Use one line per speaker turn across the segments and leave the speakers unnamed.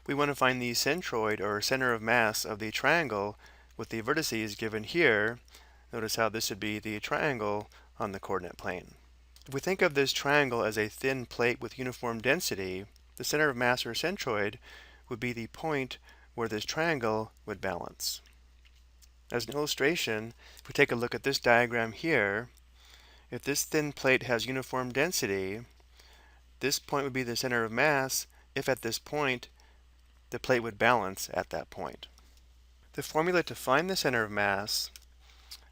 We want to find the centroid or center of mass of the triangle with the vertices given here. Notice how this would be the triangle on the coordinate plane. If we think of this triangle as a thin plate with uniform density, the center of mass or centroid would be the point where this triangle would balance. As an illustration, if we take a look at this diagram here, if this thin plate has uniform density, this point would be the center of mass if at this point the plate would balance at that point. The formula to find the center of mass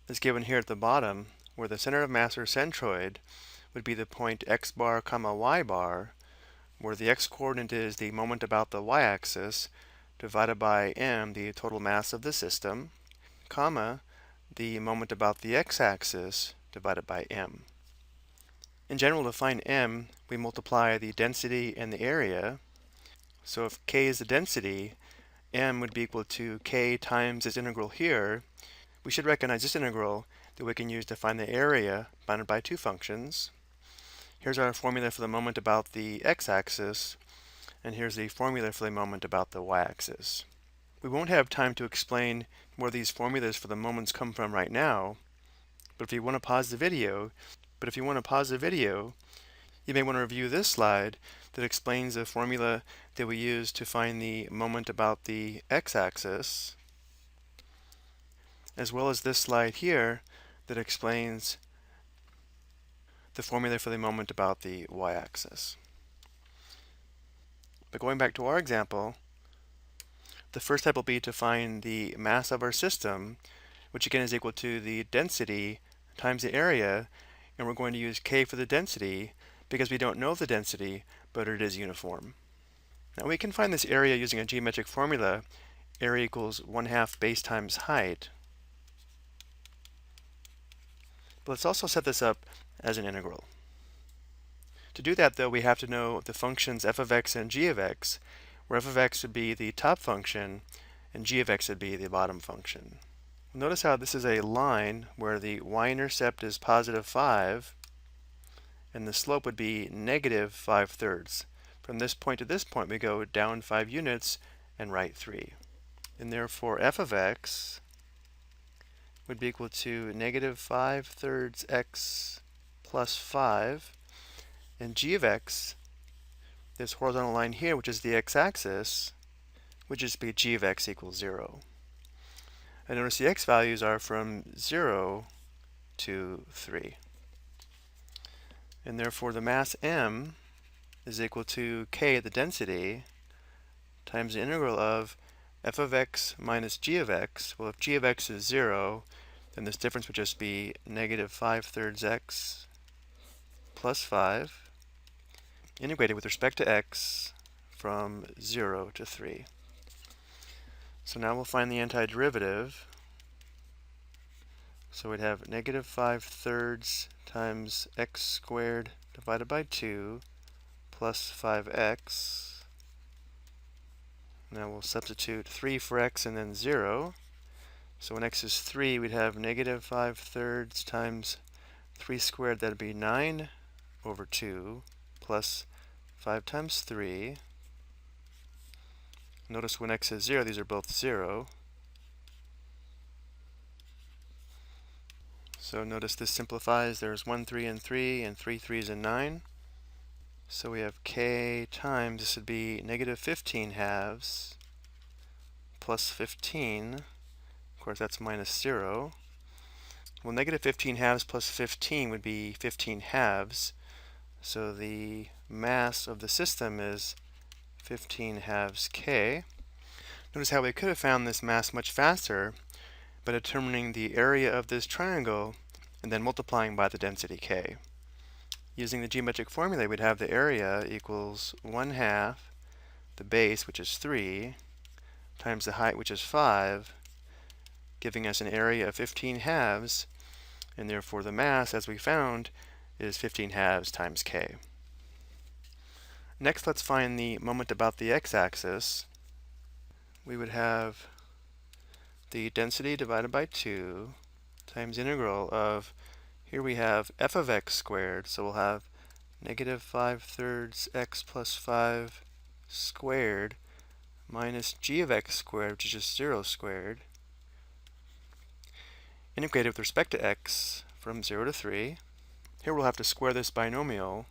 is given here at the bottom, where the center of mass or centroid would be the point x bar comma y bar, where the x-coordinate is the moment about the y-axis divided by m, the total mass of the system, comma, the moment about the x-axis divided by m. In general, to find m, we multiply the density and the area. So if k is the density, m would be equal to k times this integral here. We should recognize this integral that we can use to find the area bounded by two functions. Here's our formula for the moment about the x-axis, and here's the formula for the moment about the y-axis. We won't have time to explain where these formulas for the moments come from right now, but if you want to pause the video, you may want to review this slide that explains the formula that we use to find the moment about the x-axis, as well as this slide here that explains the formula for the moment about the y-axis. But going back to our example, the first step will be to find the mass of our system, which again is equal to the density times the area, and we're going to use k for the density because we don't know the density, but it is uniform. Now we can find this area using a geometric formula, area equals 1/2 base times height. But let's also set this up as an integral. To do that, though, we have to know the functions f of x and g of x, where f of x would be the top function and g of x would be the bottom function. Notice how this is a line where the y-intercept is positive 5 and the slope would be negative 5/3. From this point to this point we go down 5 units and right 3. And therefore f of x would be equal to negative 5/3 x plus 5, and g of x, this horizontal line here, which is the x-axis, would just be g of x equals 0. And notice the x values are from 0 to 3. And therefore the mass m is equal to k, the density, times the integral of f of x minus g of x. Well, if g of x is 0, then this difference would just be negative 5/3 x plus 5, integrated with respect to x from 0 to 3. So now we'll find the antiderivative. So we'd have negative 5/3 times x squared divided by 2 plus 5x. Now we'll substitute 3 for x and then 0. So when x is 3, we'd have negative 5/3 times 3 squared, that'd be 9 over 2 plus 5 times 3. Notice when x is 0, these are both 0. So notice this simplifies. There's 1 3 and 3, and 3 3s and 9. So we have k times, this would be negative 15 halves plus 15. Of course, that's minus 0. Well, negative 15 halves plus 15 would be 15 halves. So the mass of the system is 15 halves k. Notice how we could have found this mass much faster by determining the area of this triangle and then multiplying by the density k. Using the geometric formula, we'd have the area equals 1/2 the base, which is 3, times the height, which is 5, giving us an area of 15 halves, and therefore the mass, as we found, is 15 halves times k. Next, let's find the moment about the x-axis. We would have the density divided by 2 times integral of, here we have f of x squared, so we'll have negative 5/3 x plus 5 squared minus g of x squared, which is just 0 squared, integrated with respect to x from 0 to 3. Here we'll have to square this binomial.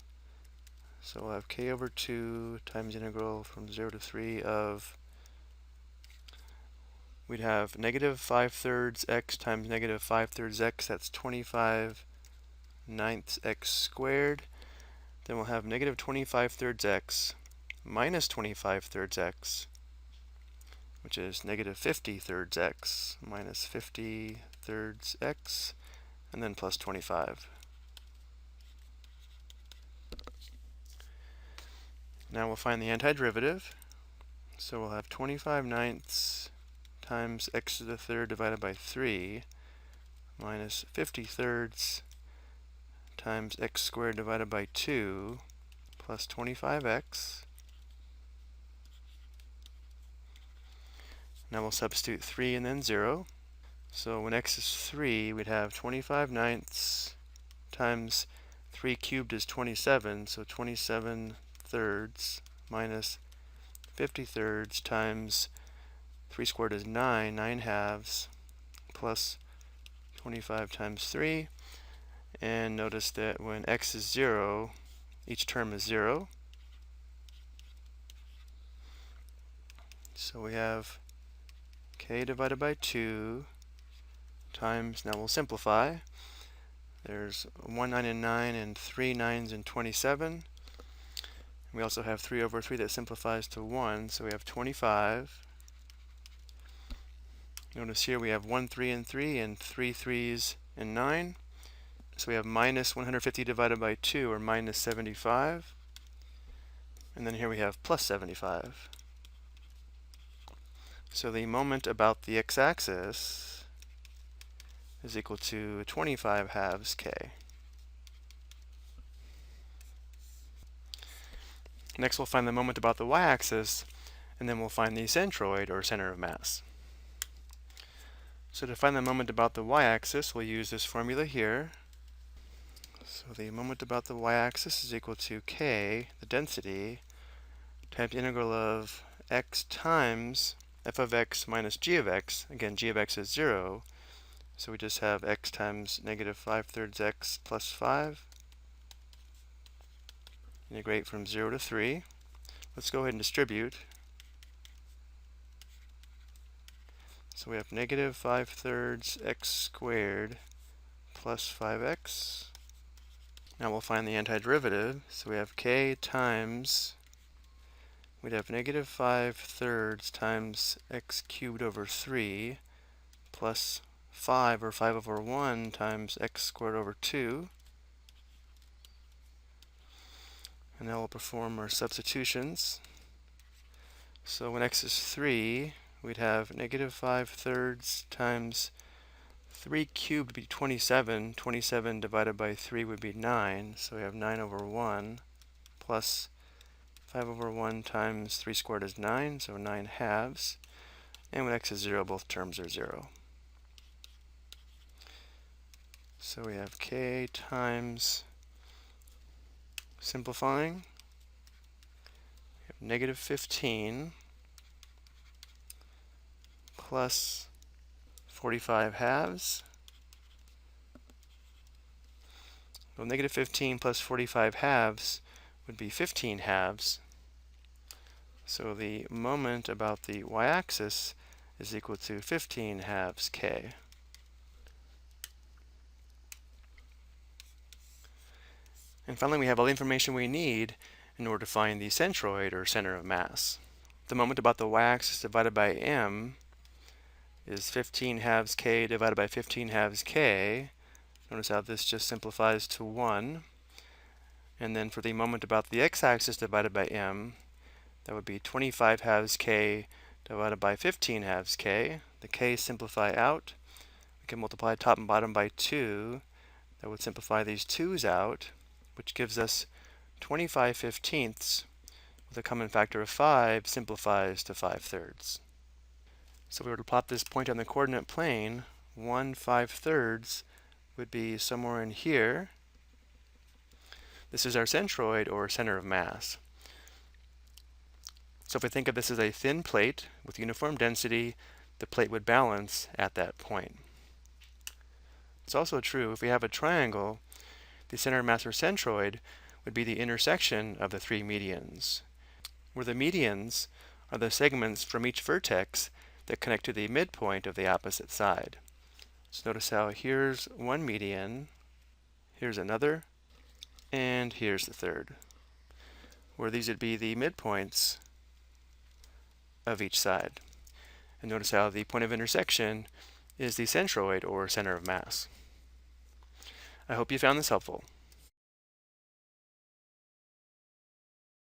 So we'll have k over 2 times integral from 0 to 3 of, we'd have negative 5/3 x times negative 5/3 x, that's 25/9 x squared. Then we'll have negative 25/3 x minus 25/3 x, which is negative 50/3 x minus 50/3 x, and then plus 25. Now we'll find the antiderivative. So we'll have 25/9 times x to the third divided by 3 minus 50/3 times x squared divided by 2 plus 25x. Now we'll substitute 3 and then 0. So when x is 3, we'd have 25/9 times 3 cubed is 27, so 27/3 minus 50/3 times 3 squared is 9, 9/2, plus 25 times 3. And notice that when x is 0, each term is 0. So we have k divided by 2 times, now we'll simplify. There's 1 9 and 9 and 3 9s and 27. We also have 3 over 3 that simplifies to 1, so we have 25. Notice here we have 1 3 and 3 and 3 3s and 9. So we have minus 150 divided by 2, or minus 75. And then here we have plus 75. So the moment about the x-axis is equal to 25/2 k. Next we'll find the moment about the y-axis, and then we'll find the centroid, or center of mass. So to find the moment about the y-axis, we'll use this formula here. So the moment about the y-axis is equal to k, the density, times the integral of x times f of x minus g of x. Again, g of x is 0, so we just have x times negative 5/3 x plus 5. Integrate from 0 to 3. Let's go ahead and distribute. So we have negative 5/3 x squared plus 5x. Now we'll find the antiderivative. So we have k times, we'd have negative 5/3 times x cubed over 3 plus 5, or 5 over 1, times x squared over 2. And now we'll perform our substitutions. So when x is 3, we'd have negative 5/3 times 3 cubed would be 27. 27 divided by 3 would be 9. So we have 9 over 1 plus 5 over 1 times 3 squared is 9, so 9/2. And when x is 0, both terms are 0. So we have k times, simplifying, we have negative 15 plus 45/2. Well, negative 15 plus 45/2 would be 15/2. So the moment about the y-axis is equal to 15/2 k. And finally, we have all the information we need in order to find the centroid, or center of mass. The moment about the y-axis divided by m is 15/2 k divided by 15/2 k. Notice how this just simplifies to 1. And then for the moment about the x-axis divided by m, that would be 25/2 k divided by 15/2 k. The k simplify out. We can multiply top and bottom by 2. That would simplify these 2's out, which gives us 25/15 with a common factor of 5 simplifies to 5/3. So if we were to plot this point on the coordinate plane, 1 5/3 would be somewhere in here. This is our centroid, or center of mass. So if we think of this as a thin plate with uniform density, the plate would balance at that point. It's also true if we have a triangle, the center of mass or centroid would be the intersection of the three medians, where the medians are the segments from each vertex that connect to the midpoint of the opposite side. So notice how here's one median, here's another, and here's the third, where these would be the midpoints of each side. And notice how the point of intersection is the centroid or center of mass. I hope you found this helpful.